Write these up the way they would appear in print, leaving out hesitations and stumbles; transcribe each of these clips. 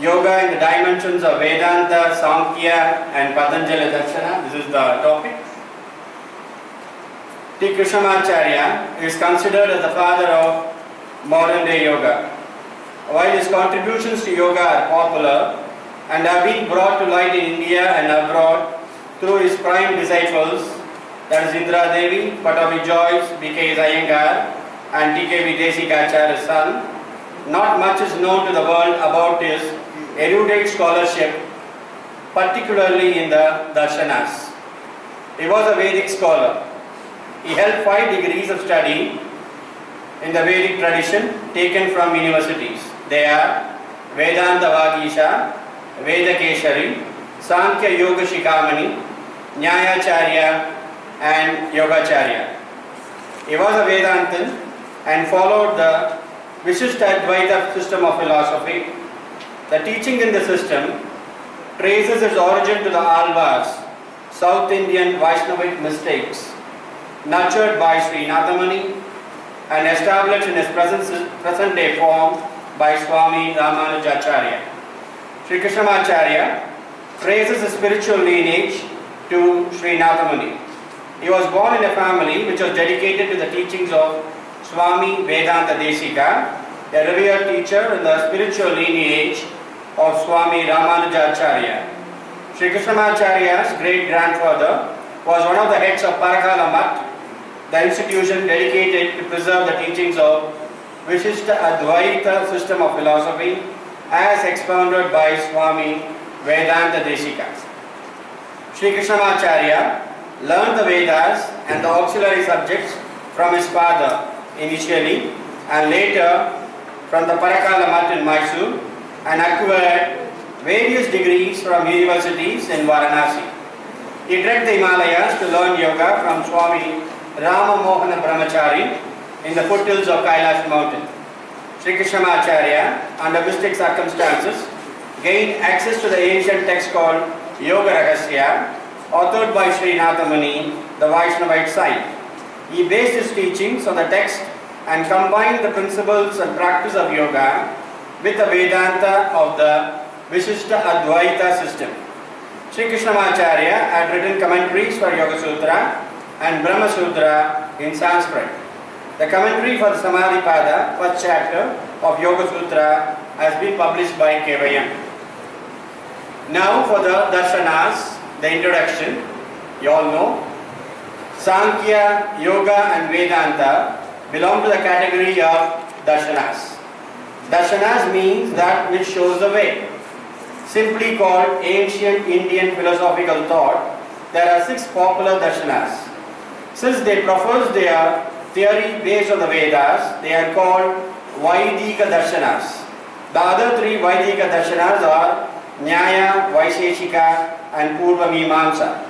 Yoga in the dimensions of Vedanta, Samkhya and Patanjala Darsana. This is the topic. Krishnamacharya is considered as the father of modern day yoga. While his contributions to yoga are popular and have been brought to light in India and abroad through his prime disciples, that is Indra Devi, Patavi Joyce, B.K. Iyengar and T.K.V. Desikacharya's son, not much is known to the world about his erudite scholarship, particularly in the Darsanas. He was a Vedic scholar. He held 5 degrees of study in the Vedic tradition taken from universities. They are Vedanta Vagisha, Vedakeshari, Samkhya Yoga Shikamani, Nyayacharya and Yogacharya. He was a Vedantin and followed the Vishishtadvaita system of philosophy. The teaching in the system traces its origin to the Alvars, South Indian Vaishnavic mystics, nurtured by Sri Nathamani and established in its present day form by Swami Ramanujacharya. Sri Krishnamacharya traces his spiritual lineage to Sri Nathamani. He was born in a family which was dedicated to the teachings of Swami Vedanta Desika, a revered teacher in the spiritual lineage of Swami Ramanujacharya. Sri Krishnamacharya's great-grandfather was one of the heads of Parakala, the institution dedicated to preserve the teachings of Vishishta Advaita system of philosophy as expounded by Swami Vedanta Desika. Sri Krishnamacharya learned the Vedas and the auxiliary subjects from his father initially and later from the Parakala Math in Mysore and acquired various degrees from universities in Varanasi. He trekked the Himalayas to learn yoga from Swami Rama Mohana Brahmachari in the foothills of Kailash mountain. Sri Krishnamacharya, under mystic circumstances, gained access to the ancient text called Yoga Rahasya, authored by Sri Nathamani, the Vaishnavite side. He based his teachings on the text and combined the principles and practice of yoga with the Vedanta of the Vishishta Advaita system. Sri Krishnamacharya had written commentaries for Yoga Sutra and Brahma Sutra in Sanskrit. The commentary for the Samadhipada, first chapter of Yoga Sutra, has been published by Kaivalyadhama. Now for the Darsanas, the introduction. You all know Samkhya, Yoga and Vedanta belong to the category of Darsanas. Darsanas means that which shows the way. Simply called ancient Indian philosophical thought, there are 6 popular Darsanas. Since they profess their theory based on the Vedas, they are called Vaidika Darsanas. The other 3 Vaidika Darsanas are Nyaya, Vaisheshika and Purva Mimamsa.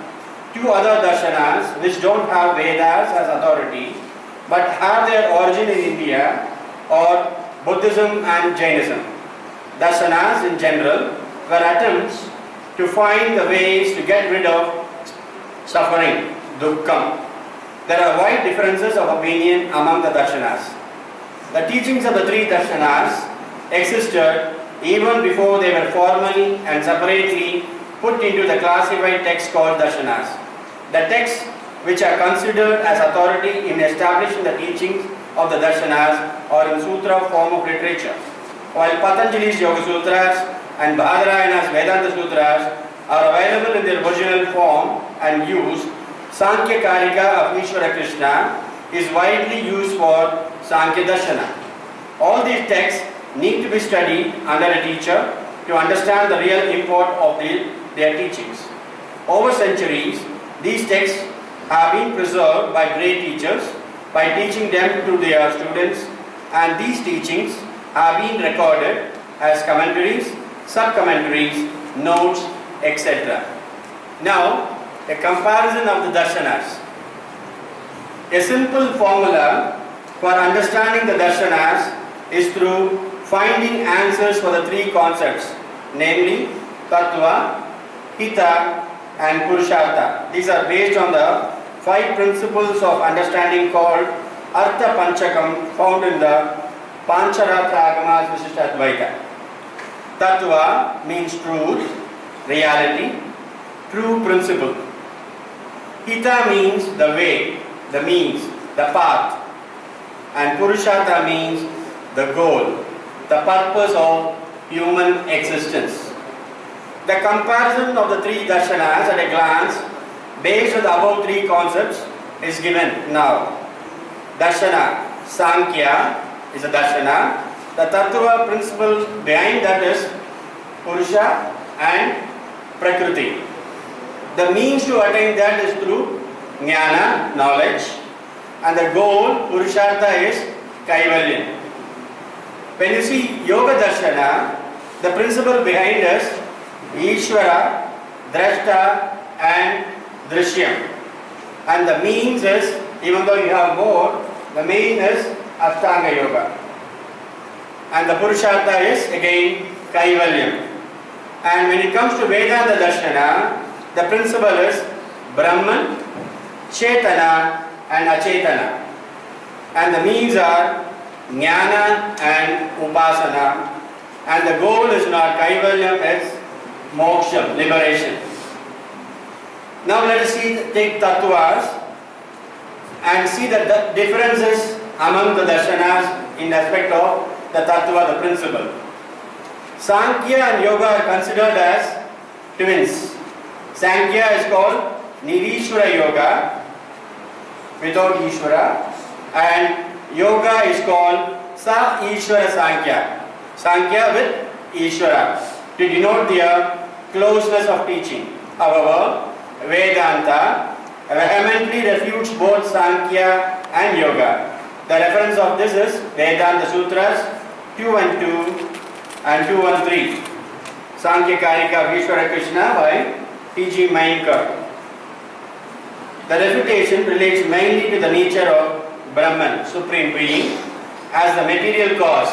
2 other Darsanas which don't have Vedas as authority but have their origin in India are Buddhism and Jainism. Darsanas in general were attempts to find the ways to get rid of suffering, dukkham. There are wide differences of opinion among the Darsanas. The teachings of the 3 Darsanas existed even before they were formally and separately put into the classified text called Darsanas. The texts which are considered as authority in establishing the teachings of the Darsanas are in sutra form of literature, while Patanjali's Yoga Sutras and Bhadarayana's Vedanta Sutras are available in their original form and use. Sankhya Karika of Ishvara Krishna is widely used for Sankhya Darshana. All these texts need to be studied under a teacher to understand the real import of their teachings. Over centuries, these texts have been preserved by great teachers by teaching them to their students, and these teachings have been recorded as commentaries, sub-commentaries, notes, etc. Now, a comparison of the Darsanas. A simple formula for understanding the Darsanas is through finding answers for the 3 concepts, namely Tattva, Hita and Purushartha. These are based on the 5 principles of understanding called Artha Panchakam found in the Pancharatra Agamas Vishishtadvaita. Tattva means truth, reality, true principle. Hita means the way, the means, the path. And Purushartha means the goal, the purpose of human existence. The comparison of the three darshanas at a glance, based on the above three concepts, is given now. Darsana, Samkhya is a darshana. The tattva principle behind that is Purusha and Prakriti. The means to attain that is through Jnana, knowledge, and the goal, Purushartha, is Kaivalya. When you see Yoga Darshana, the principle behind is Ishvara, Drashta, and Drishyam. And the means is, even though you have more, the main is Ashtanga Yoga. And the Purushartha is again Kaivalyam. And when it comes to Vedanta Darshana, the principle is Brahman, Chetana, and Achetana. And the means are Jnana and Upasana. And the goal is not Kaivalyam, it's moksha, liberation. Now let us take tattvas and see the differences among the darshanas in respect of the tattva, the principle. Samkhya and Yoga are considered as twins. Samkhya is called Nirishwara Yoga, without Ishvara, and Yoga is called Sa Ishvara Samkhya. Samkhya with Ishvara, to denote their closeness of teaching. However, Vedanta vehemently refutes both Samkhya and Yoga. The reference of this is Vedanta Sutras 212 and 213. Samkhya Karika of Ishvara Krishna by T.G. Mainkar. The refutation relates mainly to the nature of Brahman, Supreme Being, as the material cause,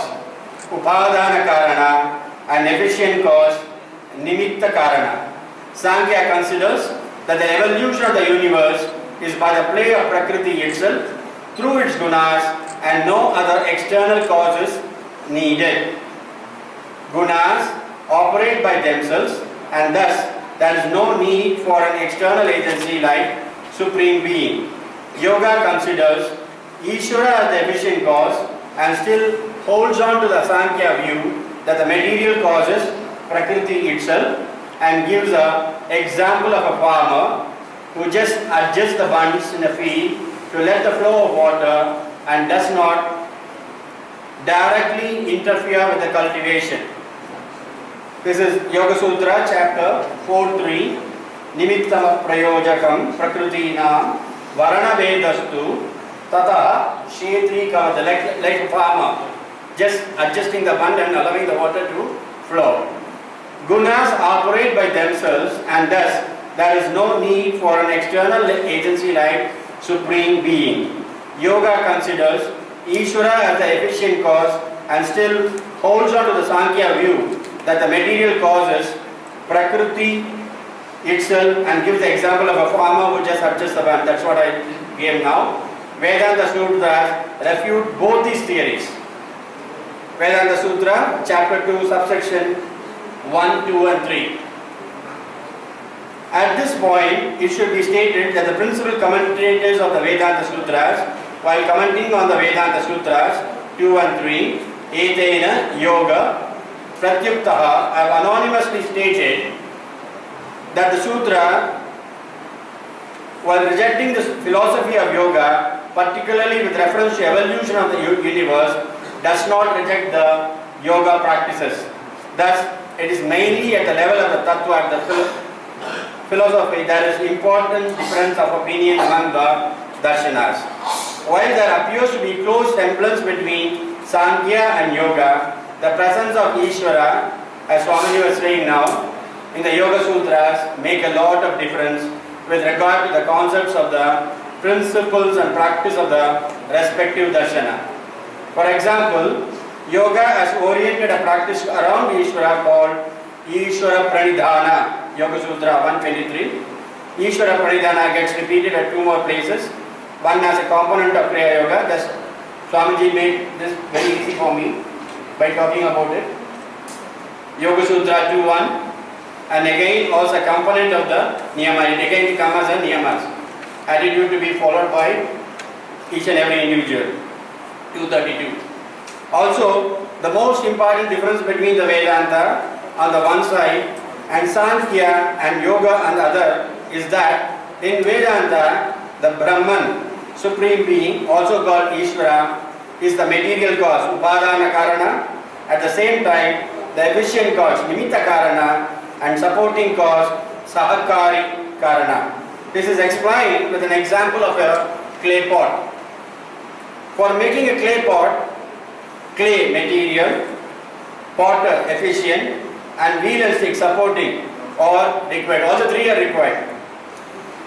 Upadana Karana, and efficient cause, Nimitta Karana. Samkhya considers that the evolution of the universe is by the play of Prakriti itself through its gunas and no other external causes needed. Gunas operate by themselves and thus there is no need for an external agency like Supreme Being. Yoga considers Ishvara as the efficient cause and still holds on to the Samkhya view that the material causes Prakriti itself, and gives an example of a farmer who just adjusts the bunds in a field to let the flow of water and does not directly interfere with the cultivation. This is Yoga Sutra chapter 4.3. Nimittam prayojakam prakritinam varana vedastu tata shetri kavata, like a farmer just adjusting the bund and allowing the water to flow. Gunas operate by themselves and thus there is no need for an external agency like Supreme Being. Yoga considers Ishvara as the efficient cause and still holds on to the Samkhya view that the material causes Prakriti itself and gives the example of a farmer who just adjusts the band. That's what I gave now. Vedanta Sutra refute both these theories. Vedanta Sutra, chapter 2, subsection 1, 2 and 3. At this point, it should be stated that the principal commentators of the Vedanta Sutras, while commenting on the Vedanta Sutras 2 and 3, Etena Yoga Pratyuktaha, have anonymously stated that the Sutra, while rejecting the philosophy of yoga, particularly with reference to evolution of the universe, does not reject the yoga practices. Thus, it is mainly at the level of the tattva, the philosophy, there is important difference of opinion among the darshanas. While there appears to be close semblance between Samkhya and yoga, the presence of Ishvara, as Swamiji was saying now, in the Yoga Sutras make a lot of difference with regard to the concepts of the principles and practice of the respective darshana. For example, yoga has oriented a practice around Ishvara called Ishvara Pranidhana, Yoga Sutra 123. Ishvara Pranidhana gets repeated at two more places. One as a component of Kriya Yoga. Thus, Swamiji made this very easy for me by talking about it. Yoga Sutra 2.1, and again also a component of the niyama. It again comes as niyamas. Attitude to be followed by each and every individual. 232. Also, the most important difference between the Vedanta on the one side and Samkhya and Yoga on the other is that in Vedanta, the Brahman, Supreme Being, also called Ishvara, is the material cause, Upadana Karana. At the same time, the efficient cause, Nimitta Karana, and supporting cause, Sahakari Karana. This is explained with an example of a clay pot. For making a clay pot, clay material, potter efficient, and wheel and stick supporting are required. All the three are required.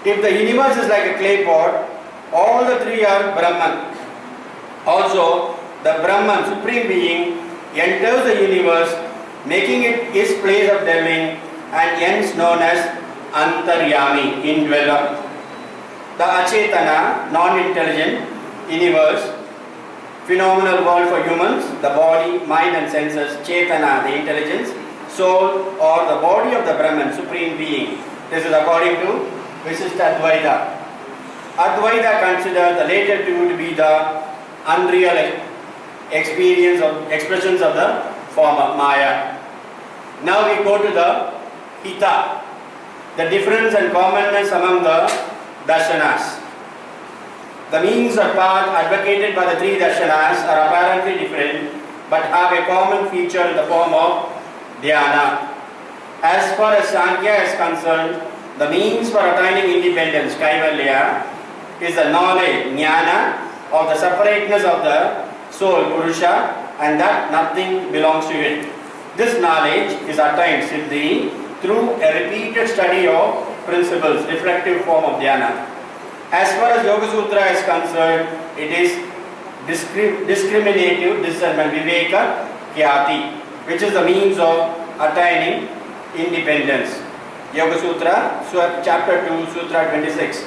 If the universe is like a clay pot, all the three are Brahman. Also, the Brahman, Supreme Being, enters the universe, making it his place of dwelling, and hence known as Antaryami, indweller. The Achetana, non-intelligent universe, phenomenal world for humans, the body, mind and senses, Chetana, the intelligence, soul or the body of the Brahman, Supreme Being. This is according to Visishta Advaita. Advaita considers the later two to be the unreal expressions of the former Maya. Now we go to the Hita, the difference and commonness among the Darsanas. The means or path advocated by the three Darshanas are apparently different but have a common feature in the form of Dhyana. As far as Samkhya is concerned, the means for attaining independence, Kaivalya, is the knowledge, Jnana, of the separateness of the soul, Purusha, and that nothing belongs to it. This knowledge is attained, Siddhi, through a repeated study of principles, reflective form of Dhyana. As far as Yoga Sutra is concerned, it is discriminative discernment, Viveka Kyati, which is the means of attaining independence. Yoga Sutra, chapter 2, Sutra 26.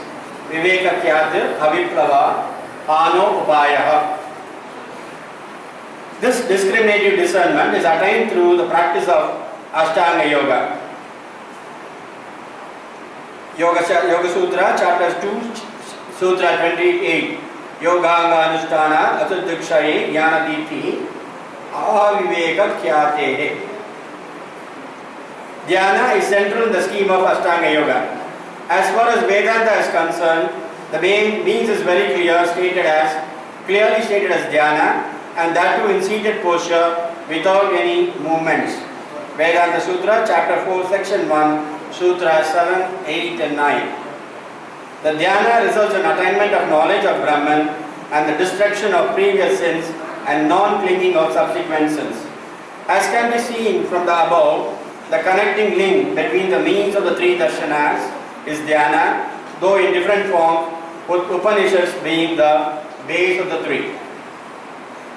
Viveka Kyati Aviplava Ano Upayaha. This discriminative discernment is attained through the practice of Ashtanga Yoga. Yoga Sutra, chapter 2, Sutra 28. Yoganga Anushtana Atudikshaye Jnana Diti Aviveka Kyatehe. Dhyana is central in the scheme of Ashtanga Yoga. As far as Vedanta is concerned, the main means is very clearly stated as Dhyana, and that too in seated posture without any movements. Vedanta Sutra, chapter 4, section 1, Sutra 7, 8 and 9. The Dhyana results in attainment of knowledge of Brahman and the destruction of previous sins and non-clinging of subsequent sins. As can be seen from the above, the connecting link between the means of the three darshanas is Dhyana, though in different forms, with Upanishads being the base of the three.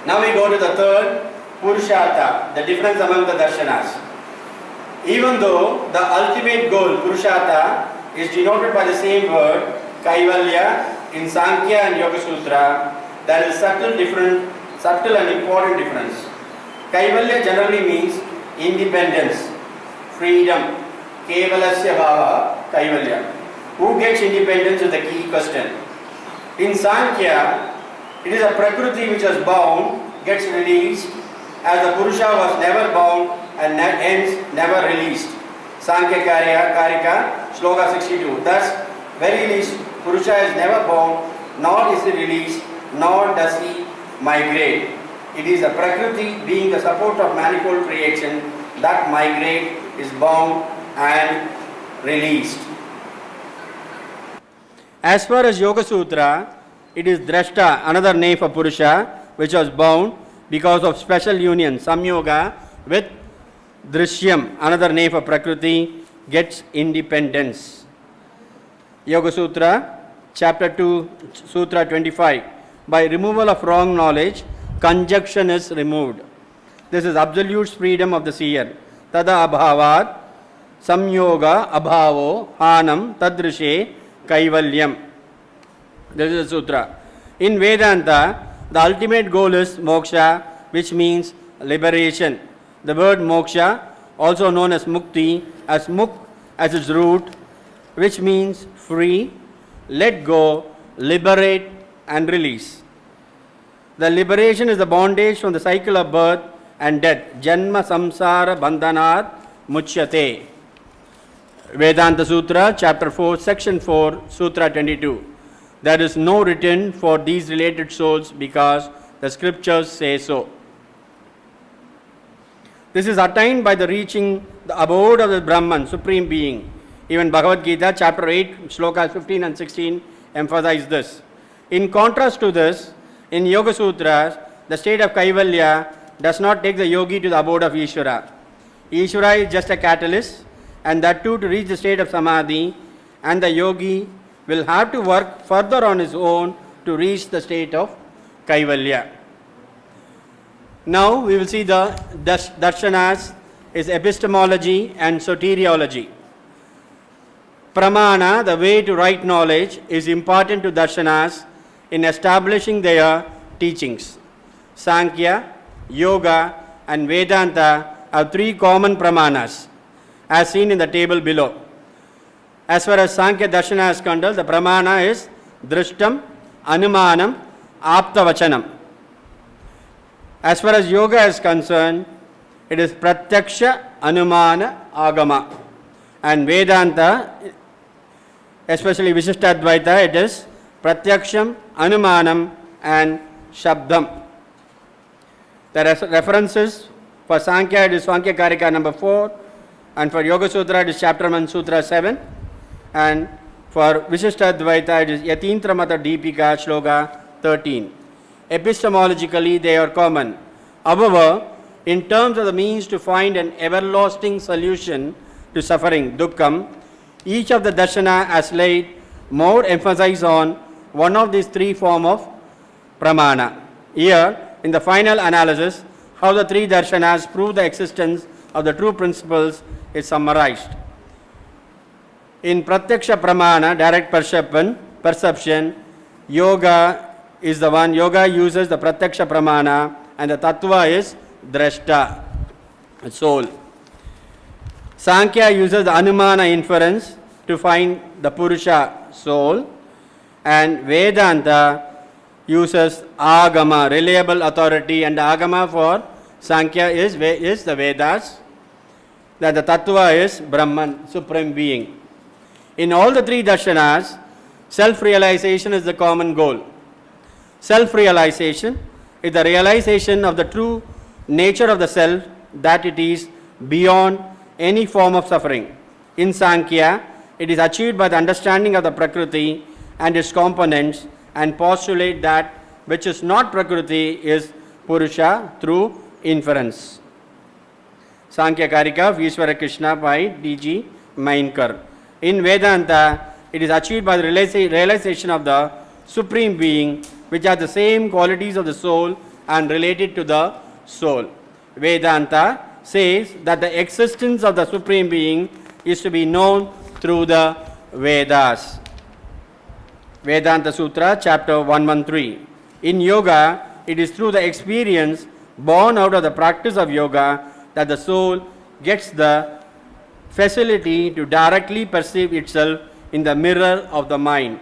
Now we go to the third, Purushartha, the difference among the darshanas. Even though the ultimate goal, Purushartha, is denoted by the same word, Kaivalya, in Samkhya and Yoga Sutra, there is subtle and important difference. Kaivalya generally means independence, freedom, Kevalasya Bhava, Kaivalya. Who gets independence is the key question. In Samkhya, it is a Prakriti which was bound, gets released, as the Purusha was never bound and hence never released. Samkhya Karika, Shloka 62. Thus, very least, Purusha is never bound, nor is he released, nor does he migrate. It is the Prakriti being the support of manifold creation that migrate, is bound and released. As far as Yoga Sutra, it is Drashta, another name for Purusha, which was bound because of special union, Samyoga, with Drishyam, another name for Prakriti, gets independence. Yoga Sutra, chapter 2, Sutra 25. By removal of wrong knowledge, conjunction is removed. This is absolute freedom of the seer. Tada abhavat, samyoga abhavo, hanam, tadrishe, kaivalyam. This is a sutra. In Vedanta, the ultimate goal is moksha, which means liberation. The word moksha also known as mukti, as muk as its root, which means free, let go, liberate and release. The liberation is the bondage from the cycle of birth and death. Janma samsara bandhanat muchyate. Vedanta Sutra, chapter 4, section 4, Sutra 22. There is no return for these related souls because the scriptures say so. This is attained by the reaching the abode of the Brahman, Supreme Being. Even Bhagavad Gita, chapter 8, shlokas 15 and 16 emphasize this. In contrast to this, in Yoga Sutras, the state of Kaivalya does not take the yogi to the abode of Ishvara. Ishvara is just a catalyst, and that too to reach the state of Samadhi, and the yogi will have to work further on his own to reach the state of Kaivalya. Now we will see the Darsanas is epistemology and soteriology. Pramana, the way to right knowledge, is important to Darsanas in establishing their teachings. Samkhya, Yoga and Vedanta have three common pramanas, as seen in the table below. As far as Samkhya Darshana is concerned, the pramana is Drishtam, Anumanam, Aptavachanam. As far as Yoga is concerned, it is Pratyaksha, Anumana, Agama. And Vedanta, especially Vishishtadvaita, it is Pratyaksham, Anumanam and Shabdam. The references for Samkhya, it is Samkhya Karika number 4, and for Yoga Sutra, it is Chapter 1, Sutra 7, and for Vishishtadvaita, it is Yatintra Mata Deepika, Shloka 13. Epistemologically, they are common. However, in terms of the means to find an everlasting solution to suffering, dukkam, each of the darshana has laid more emphasis on one of these three forms of pramana. Here, in the final analysis, how the three darshanas prove the existence of the true principles is summarized. In Pratyaksha Pramana, direct perception, Yoga is the one. Yoga uses the Pratyaksha Pramana and the Tattva is Drashta, soul. Samkhya uses the Anumana inference to find the Purusha, soul, and Vedanta uses Agama, reliable authority, and the Agama for Samkhya is the Vedas, that the Tattva is Brahman, Supreme Being. In all the three darshanas, self-realization is the common goal. Self-realization is the realization of the true nature of the self, that it is beyond any form of suffering. In Samkhya, it is achieved by the understanding of the Prakriti and its components and postulate that which is not Prakriti is Purusha through inference. Samkhya Karika of Ishvara Krishna by D.G. Mainkar. In Vedanta, it is achieved by the realization of the Supreme Being, which has the same qualities of the soul and related to the soul. Vedanta says that the existence of the Supreme Being is to be known through the Vedas. Vedanta Sutra, chapter 113. In Yoga, it is through the experience born out of the practice of Yoga that the soul gets the facility to directly perceive itself in the mirror of the mind.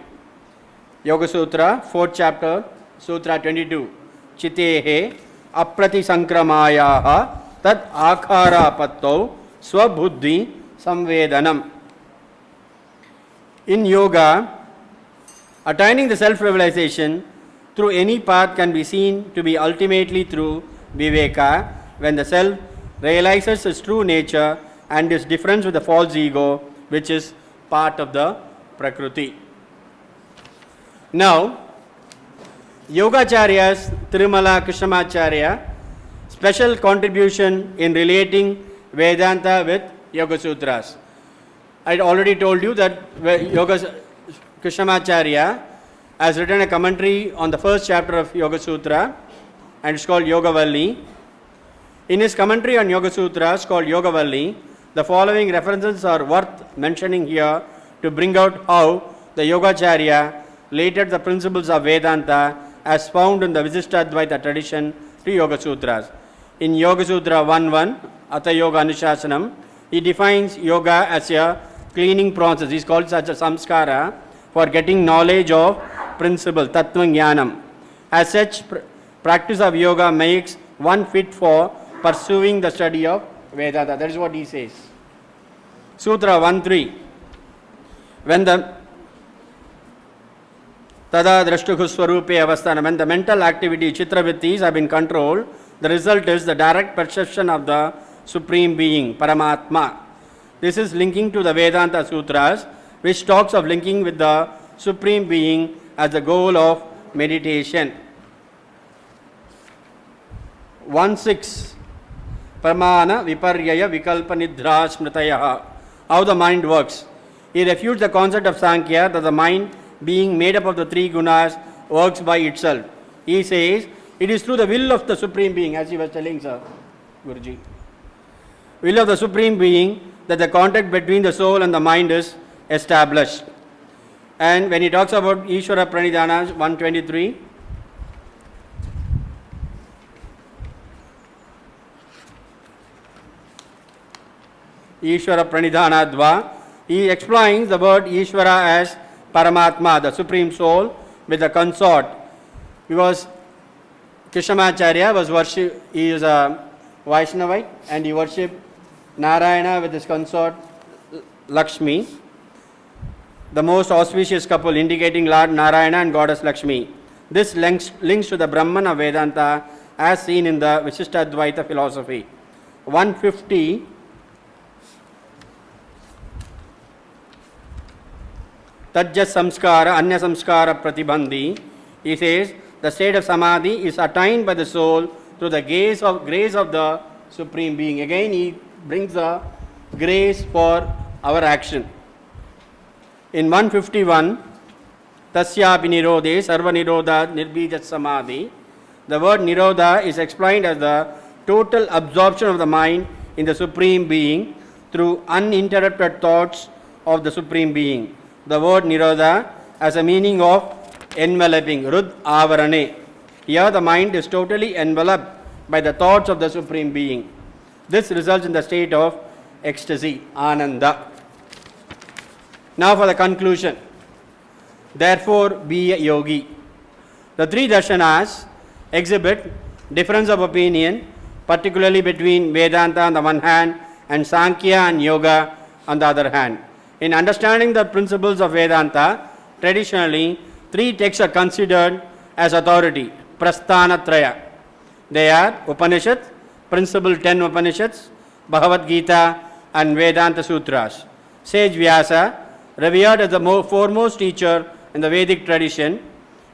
Yoga Sutra, 4th chapter, Sutra 22. Chitehe aprati sankramayaha tad akara patto swabuddhi samvedanam. In Yoga, attaining the self-realization through any path can be seen to be ultimately through Viveka, when the self realizes its true nature and its difference with the false ego, which is part of the Prakriti. Now, Yogacharyas Tirumala Krishnamacharya special contribution in relating Vedanta with Yoga Sutras. I already told you that Krishnamacharya has written a commentary on the first chapter of Yoga Sutra, and it's called Yogavalli. In his commentary on Yoga Sutras called Yogavalli, the following references are worth mentioning here to bring out how the Yogacharya related the principles of Vedanta as found in the Vishishtadvaita tradition to Yoga Sutras. In Yoga Sutra 1.1, Atha Yoga Anushasanam. He defines yoga as a cleaning process. He calls such a samskara for getting knowledge of principle, tattva jnanam. As such, practice of yoga makes one fit for pursuing the study of Vedanta. That is what he says. Sutra 1.3. When the Tada Drashtuhu Swarupe Avasthana, when the mental activity, chitravrittis, have been controlled, the result is the direct perception of the Supreme Being, Paramatma. This is linking to the Vedanta Sutras, which talks of linking with the Supreme Being as the goal of meditation. 1.6. Pramana Viparyaya Vikalpa Nidra Smritayaha. How the mind works. He refutes the concept of Samkhya that the mind, being made up of the three gunas, works by itself. He says, it is through the will of the Supreme Being, as he was telling Sir Guruji. Will of the Supreme Being that the contact between the soul and the mind is established. And when he talks about Ishvara Pranidhana 123, Ishvara Pranidhana Dva, he explains the word Ishvara as Paramatma, the Supreme Soul, with the consort. Because Krishnamacharya was worship, he is a Vaishnavite and he worshipped Narayana with his consort Lakshmi, the most auspicious couple, indicating Lord Narayana and Goddess Lakshmi. This links to the Brahman of Vedanta as seen in the Vishishtadvaita philosophy. 150. Tajja samskara, anya samskara pratibandhi. He says, the state of samadhi is attained by the soul through the grace of the Supreme Being. Again, he brings the grace for our action. In 151, Tasyapi Nirodhe Sarva Nirodha Nirbija Samadhi. The word Nirodha is explained as the total absorption of the mind in the Supreme Being through uninterrupted thoughts of the Supreme Being. The word Nirodha has a meaning of enveloping, Rud Avarane. Here the mind is totally enveloped by the thoughts of the Supreme Being. This results in the state of ecstasy, Ananda. Now for the conclusion. Therefore, be a yogi. The three darshanas exhibit difference of opinion, particularly between Vedanta on the one hand and Samkhya and Yoga on the other hand. In understanding the principles of Vedanta, traditionally, three texts are considered as authority, Prasthanatraya. They are Upanishad, Principle 10 Upanishads, Bhagavad Gita and Vedanta Sutras. Sage Vyasa, revered as the foremost teacher in the Vedic tradition,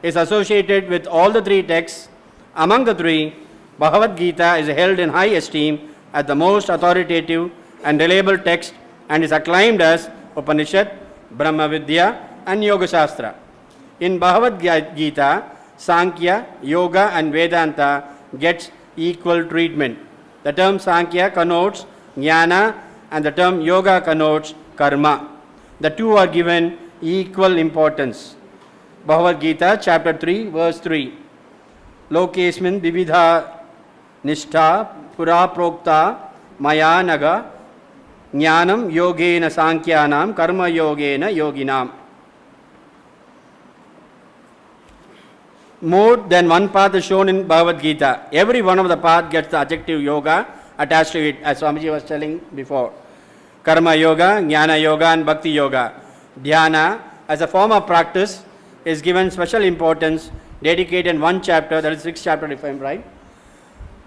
is associated with all the three texts. Among the three, Bhagavad Gita is held in high esteem as the most authoritative and reliable text and is acclaimed as Upanishad, Brahma Vidya and Yoga Shastra. In Bhagavad Gita, Samkhya, Yoga and Vedanta gets equal treatment. The term Samkhya connotes jnana and the term Yoga connotes karma. The two are given equal importance. Bhagavad Gita, chapter 3, verse 3. Lokesmin vividha nishtha pura prokta maya naga jnanam yogena sankhyanam karma yogena yoginam. More than one path is shown in Bhagavad Gita. Every one of the paths gets the adjective yoga attached to it, as Swamiji was telling before. Karma yoga, jnana yoga and bhakti yoga. Dhyana, as a form of practice, is given special importance, dedicated in one chapter, that is 6th chapter if I am right.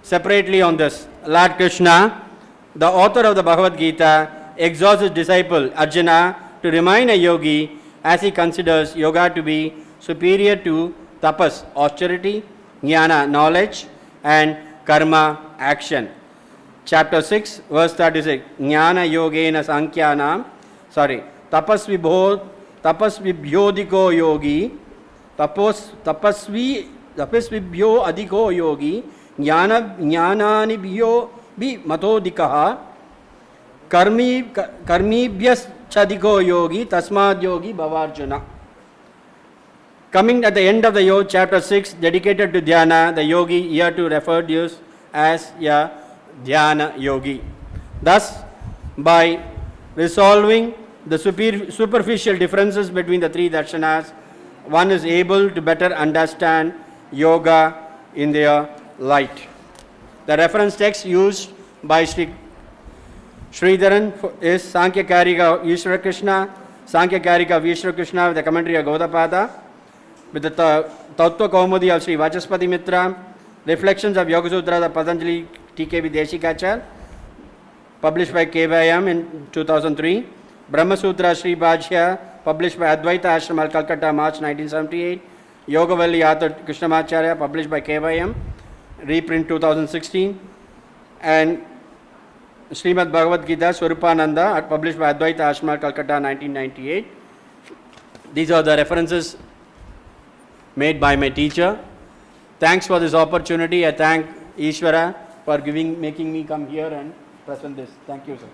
Separately on this, Lord Krishna, the author of the Bhagavad Gita, exhorts his disciple Arjuna to remain a yogi as he considers yoga to be superior to tapas, austerity, jnana, knowledge, and karma, action. Chapter 6, verse 36. Jnana yogena sankhyanam, tapasvibhyodiko yogi, tapasvibhyo adhiko yogi, jnananibhyo bi matodikaha, karmibhyas chadiko yogi, tasmad yogi bhavarjuna. Coming at the end of the chapter 6, dedicated to dhyana, the yogi here to referred to as a dhyana yogi. Thus, by resolving the superficial differences between the three darshanas, one is able to better understand yoga in their light. The reference text used by Sri Sridharan is Samkhya Karika of Ishvara Krishna, Samkhya Karika of Ishvara Krishna with the commentary of Gaudapada, with the Tattva Kaumudi of Sri Vachaspati Mitra, Reflections of Yoga Sutra of Patanjali TKV Deshikachar, published by KVM in 2003, Brahma Sutra Sri Bhajya, published by Advaita Ashram, Calcutta, March 1978, Yogavalli author Krishnamacharya, published by KVM, reprint 2016, and Srimad Bhagavad Gita Swarupananda, published by Advaita Ashram, Calcutta, 1998. These are the references made by my teacher. Thanks for this opportunity. I thank Ishvara for making me come here and present this. Thank you, sir.